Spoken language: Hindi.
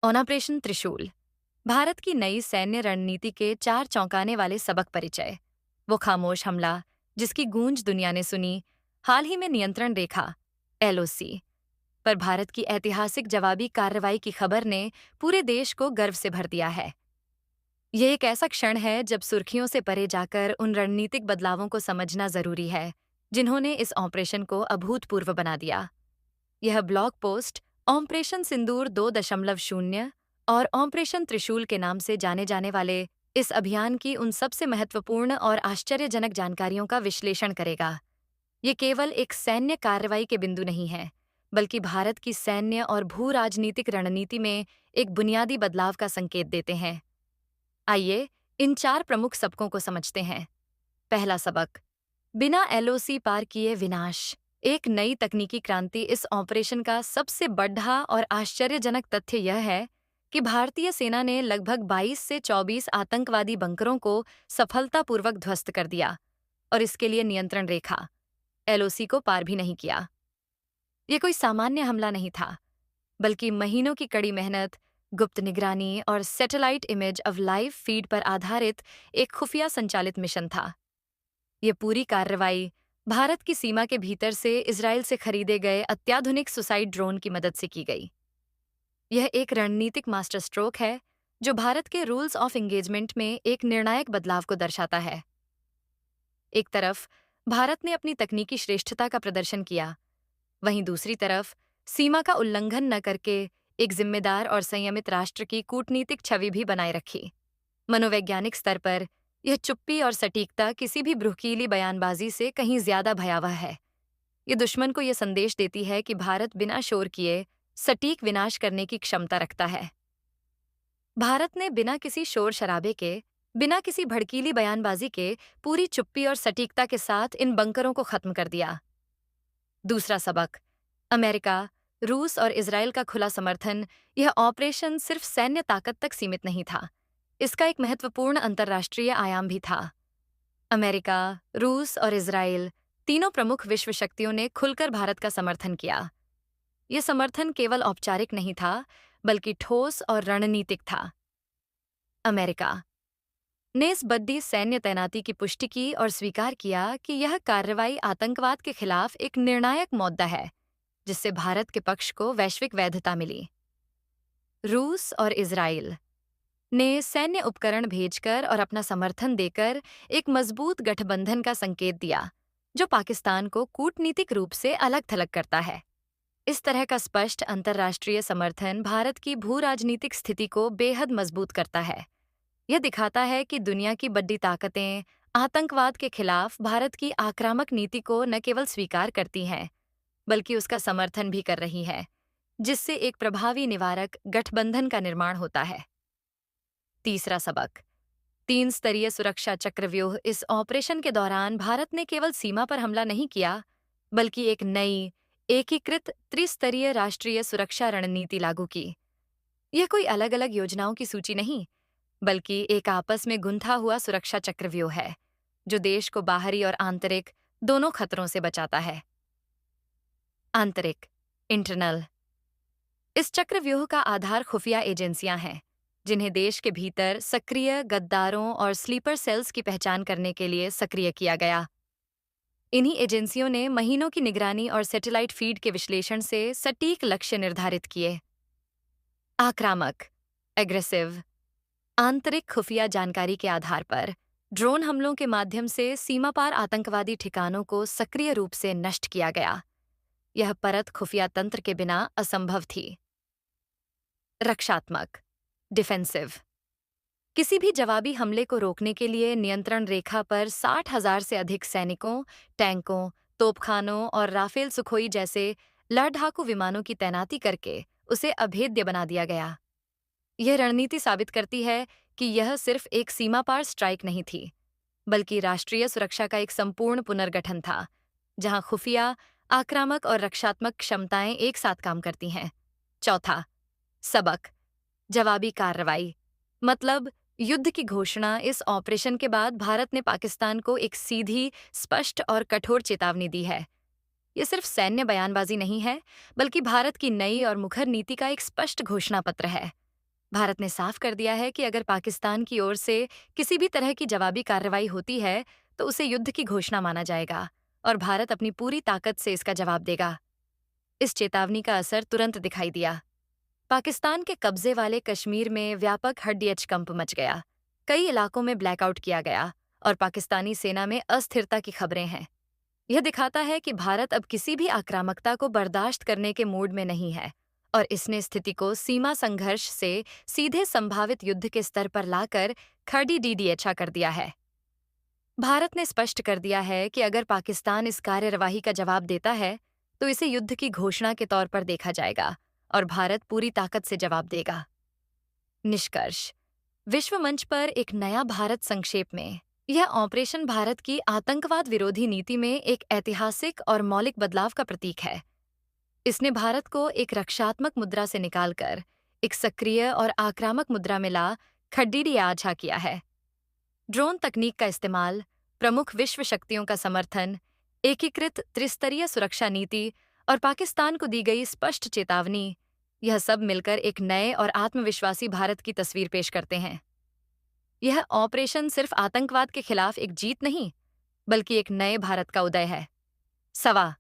ऑपरेशन त्रिशूल, भारत की नई सैन्य रणनीति के 4 चौंकाने वाले सबक परिचय। वो खामोश हमला जिसकी गूंज दुनिया ने सुनी, हाल ही में नियंत्रण रेखा एलओसी पर भारत की ऐतिहासिक जवाबी कार्रवाई की खबर ने पूरे देश को गर्व से भर दिया है। ये एक ऐसा क्षण है जब सुर्खियों से परे जाकर उन रणनीतिक बदलावों को समझना जरूरी है जिन्होंने इस ऑपरेशन को अभूतपूर्व बना दिया। यह ब्लॉग पोस्ट ऑपरेशन सिंदूर 2.0 और ऑपरेशन त्रिशूल के नाम से जाने जाने वाले इस अभियान की उन सबसे महत्वपूर्ण और आश्चर्यजनक जानकारियों का विश्लेषण करेगा। ये केवल एक सैन्य कार्रवाई के बिंदु नहीं है, बल्कि भारत की सैन्य और भू राजनीतिक रणनीति में एक बुनियादी बदलाव का संकेत देते हैं। आइए इन 4 प्रमुख सबकों को समझते हैं। पहला सबक, बिना एलओसी पार किए विनाश। एक नई तकनीकी क्रांति। इस ऑपरेशन का सबसे बड़ा और आश्चर्यजनक तथ्य यह है कि भारतीय सेना ने लगभग 22 से 24 आतंकवादी बंकरों को सफलतापूर्वक ध्वस्त कर दिया और इसके लिए नियंत्रण रेखा एलओसी को पार भी नहीं किया। ये कोई सामान्य हमला नहीं था, बल्कि महीनों की कड़ी मेहनत, गुप्त निगरानी और satellite image of live feed पर आधारित एक खुफिया संचालित मिशन था। ये पूरी कार्रवाई भारत की सीमा के भीतर से इजराइल से खरीदे गए अत्याधुनिक सुसाइड ड्रोन की मदद से की गई। यह एक रणनीतिक मास्टर स्ट्रोक है जो भारत के रूल्स ऑफ एंगेजमेंट में एक निर्णायक बदलाव को दर्शाता है। एक तरफ भारत ने अपनी तकनीकी श्रेष्ठता का प्रदर्शन किया, वहीं दूसरी तरफ सीमा का उल्लंघन न करके एक जिम्मेदार और संयमित राष्ट्र की कूटनीतिक छवि भी बनाए रखी। मनोवैज्ञानिक स्तर पर यह चुप्पी और सटीकता किसी भी भ्रुकीली बयानबाजी से कहीं ज्यादा भयावह है। ये दुश्मन को यह संदेश देती है कि भारत बिना शोर किए सटीक विनाश करने की क्षमता रखता है। भारत ने बिना किसी शोर शराबे के, बिना किसी भड़कीली बयानबाजी के, पूरी चुप्पी और सटीकता के साथ इन बंकरों को खत्म कर दिया। दूसरा सबक, अमेरिका, रूस और इजराइल का खुला समर्थन। यह ऑपरेशन सिर्फ सैन्य ताकत तक सीमित नहीं था, इसका एक महत्वपूर्ण अंतर्राष्ट्रीय आयाम भी था। अमेरिका, रूस और इजराइल तीनों प्रमुख विश्व शक्तियों ने खुलकर भारत का समर्थन किया। यह समर्थन केवल औपचारिक नहीं था, बल्कि ठोस और रणनीतिक था। अमेरिका ने इस बड़ी सैन्य तैनाती की पुष्टि की और स्वीकार किया कि यह कार्रवाई आतंकवाद के खिलाफ एक निर्णायक मुद्दा है, जिससे भारत के पक्ष को वैश्विक वैधता मिली। रूस और इजराइल ने सैन्य उपकरण भेजकर और अपना समर्थन देकर एक मजबूत गठबंधन का संकेत दिया, जो पाकिस्तान को कूटनीतिक रूप से अलग थलग करता है। इस तरह का स्पष्ट अंतर्राष्ट्रीय समर्थन भारत की भू राजनीतिक स्थिति को बेहद मजबूत करता है। यह दिखाता है कि दुनिया की बड़ी ताकतें आतंकवाद के खिलाफ भारत की आक्रामक नीति को न केवल स्वीकार करती हैं, बल्कि उसका समर्थन भी कर रही है, जिससे एक प्रभावी निवारक गठबंधन का निर्माण होता है। तीसरा सबक, 3 स्तरीय सुरक्षा चक्रव्यूह। इस ऑपरेशन के दौरान भारत ने केवल सीमा पर हमला नहीं किया, बल्कि एक नई एकीकृत त्रिस्तरीय राष्ट्रीय सुरक्षा रणनीति लागू की। यह कोई अलग अलग योजनाओं की सूची नहीं, बल्कि एक आपस में गुंथा हुआ सुरक्षा चक्रव्यूह है, जो देश को बाहरी और आंतरिक दोनों खतरों से बचाता है। आंतरिक, इंटरनल। इस चक्रव्यूह का आधार खुफिया एजेंसियां हैं, जिन्हें देश के भीतर सक्रिय गद्दारों और स्लीपर सेल्स की पहचान करने के लिए सक्रिय किया गया। इन्हीं एजेंसियों ने महीनों की निगरानी और सैटेलाइट फीड के विश्लेषण से सटीक लक्ष्य निर्धारित किए। आक्रामक, एग्रेसिव। आंतरिक खुफिया जानकारी के आधार पर ड्रोन हमलों के माध्यम से सीमा पार आतंकवादी ठिकानों को सक्रिय रूप से नष्ट किया गया। यह परत खुफिया तंत्र के बिना असंभव थी। रक्षात्मक, डिफेंसिव। किसी भी जवाबी हमले को रोकने के लिए नियंत्रण रेखा पर 60,000 से अधिक सैनिकों, टैंकों, तोपखानों और राफेल सुखोई जैसे लड़ाकू विमानों की तैनाती करके उसे अभेद्य बना दिया गया। यह रणनीति साबित करती है कि यह सिर्फ एक सीमा पार स्ट्राइक नहीं थी, बल्कि राष्ट्रीय सुरक्षा का एक संपूर्ण पुनर्गठन था, जहां खुफिया, आक्रामक और रक्षात्मक क्षमताएं एक साथ काम करती हैं। चौथा सबक, जवाबी कार्रवाई। मतलब युद्ध की घोषणा। इस ऑपरेशन के बाद भारत ने पाकिस्तान को एक सीधी, स्पष्ट और कठोर चेतावनी दी है। यह सिर्फ सैन्य बयानबाजी नहीं है, बल्कि भारत की नई और मुखर नीति का एक स्पष्ट घोषणा पत्र है। भारत ने साफ कर दिया है कि अगर पाकिस्तान की ओर से किसी भी तरह की जवाबी कार्रवाई होती है, तो उसे युद्ध की घोषणा माना जाएगा और भारत अपनी पूरी ताकत से इसका जवाब देगा। इस चेतावनी का असर तुरंत दिखाई दिया। पाकिस्तान के कब्जे वाले कश्मीर में व्यापक हड्डियचकंप मच गया। कई इलाकों में ब्लैकआउट किया गया और पाकिस्तानी सेना में अस्थिरता की खबरें हैं। यह दिखाता है कि भारत अब किसी भी आक्रामकता को बर्दाश्त करने के मूड में नहीं है और इसने स्थिति को सीमा संघर्ष से सीधे संभावित युद्ध के स्तर पर लाकर खड़ी डीडीएचा कर दिया है। भारत ने स्पष्ट कर दिया है कि अगर पाकिस्तान इस कार्यवाही का जवाब देता है, तो इसे युद्ध की घोषणा के तौर पर देखा जाएगा और भारत पूरी ताकत से जवाब देगा। निष्कर्ष, विश्व मंच पर एक नया भारत संक्षेप में, यह ऑपरेशन भारत की आतंकवाद विरोधी नीति में एक ऐतिहासिक और मौलिक बदलाव का प्रतीक है। इसने भारत को एक रक्षात्मक मुद्रा से निकालकर एक सक्रिय और आक्रामक मुद्रा में ला खड्डीडियाछा किया है। ड्रोन तकनीक का इस्तेमाल, प्रमुख विश्व शक्तियों का समर्थन, एकीकृत त्रिस्तरीय सुरक्षा नीति और पाकिस्तान को दी गई स्पष्ट चेतावनी, यह सब मिलकर एक नए और आत्मविश्वासी भारत की तस्वीर पेश करते हैं। यह ऑपरेशन सिर्फ आतंकवाद के खिलाफ एक जीत नहीं, बल्कि एक नए भारत का उदय है। सवा